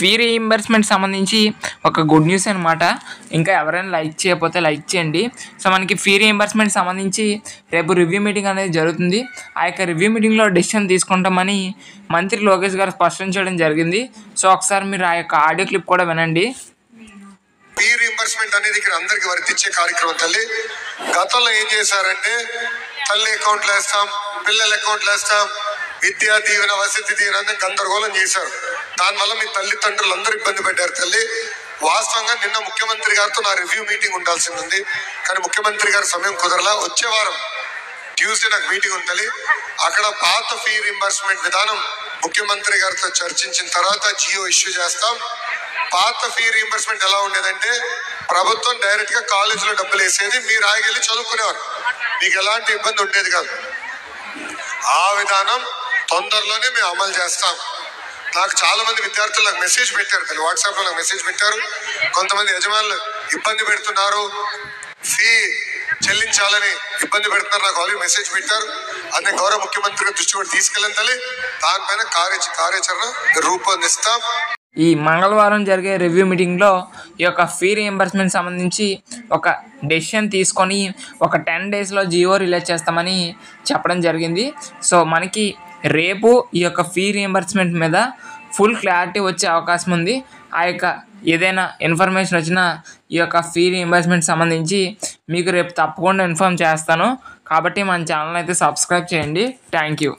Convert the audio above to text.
Fee reimbursement సంబంధించి ఒక good news అనమాట. ఇంకా ఎవరైనా లైక్ చేయకపోతే లైక్ చేయండి. సో మనకి ఫీ రీయింబర్స్మెంట్ సంబంధించి రేపు రివ్యూ మీటింగ్ అనేది జరుగుతుంది. ఆ యొక్క రివ్యూ మీటింగ్లో డెసిషన్ తీసుకుంటామని మంత్రి లోకేష్ గారు స్పష్టం చేయడం జరిగింది. సో ఒకసారి మీరు ఆ యొక్క ఆడియో క్లిప్ కూడా వినండి. ఫీ రీయింబర్స్మెంట్ అనేది ఇక్కడ అందరికి వర్తించే కార్యక్రమం తల్లి. గతంలో ఏం చేశారంటే తల్లి అకౌంట్లు వేస్తాం, పిల్లల అకౌంట్లు వేస్తాం, విద్యా దీవెన, వసతి దీవెన గందరగోళం చేశారు. దానివల్ల మీ తల్లిదండ్రులు అందరూ ఇబ్బంది పడ్డారు తల్లి. వాస్తవంగా నిన్న ముఖ్యమంత్రి గారితో నా రివ్యూ మీటింగ్ ఉండాల్సి ఉంది, కానీ ముఖ్యమంత్రి గారి సమయం కుదరలా. వచ్చే వారం ట్యూస్డే నాకు మీటింగ్ ఉంటుంది. అక్కడ పాత ఫీ రీయింబర్స్మెంట్ విధానం ముఖ్యమంత్రి గారితో చర్చించిన తర్వాత జియో ఇష్యూ చేస్తాం. పాత ఫీ రీయింబర్స్మెంట్ ఎలా ఉండేదంటే ప్రభుత్వం డైరెక్ట్ గా కాలేజీలో డబ్బులు వేసేది, మీరు ఆగివెళ్ళి చదువుకునేవారు, మీకు ఎలాంటి ఇబ్బంది ఉండేది కాదు. ఆ విధానం తొందరలోనే మేము అమలు చేస్తాం. నాకు చాలా మంది విద్యార్థులు నాకు మెసేజ్ పెట్టారు, కానీ వాట్సాప్లో నాకు మెసేజ్ పెట్టారు. కొంతమంది యజమానులు ఇబ్బంది పెడుతున్నారు, ఫీ చెల్లించాలని ఇబ్బంది పెడుతున్నారు, నాకు ఆల్రెడీ మెసేజ్ పెట్టారు. అదే గౌరవ ముఖ్యమంత్రి దృష్టి కూడా తీసుకెళ్ళాలి తల్లి. దానిపైన కార్యాచరణ రూపొందిస్తాం. ఈ మంగళవారం జరిగే రివ్యూ మీటింగ్లో ఈ యొక్క ఫీ రీయింబర్స్మెంట్ సంబంధించి ఒక డెసిషన్ తీసుకొని ఒక 10 daysలో జియో రిలీజ్ చేస్తామని చెప్పడం జరిగింది. సో మనకి రేపు ఈ యొక్క ఫీ రీయింబర్స్మెంట్ మీద ఫుల్ క్లారిటీ వచ్చే అవకాశం ఉంది. ఆ యొక్క ఏదైనా ఇన్ఫర్మేషన్ వచ్చినా ఈ యొక్క ఫీ రీయింబర్స్మెంట్ సంబంధించి మీకు రేపు తప్పకుండా ఇన్ఫార్మ్ చేస్తాను. కాబట్టి మన ఛానల్ అయితే సబ్స్క్రైబ్ చేయండి. Thank you.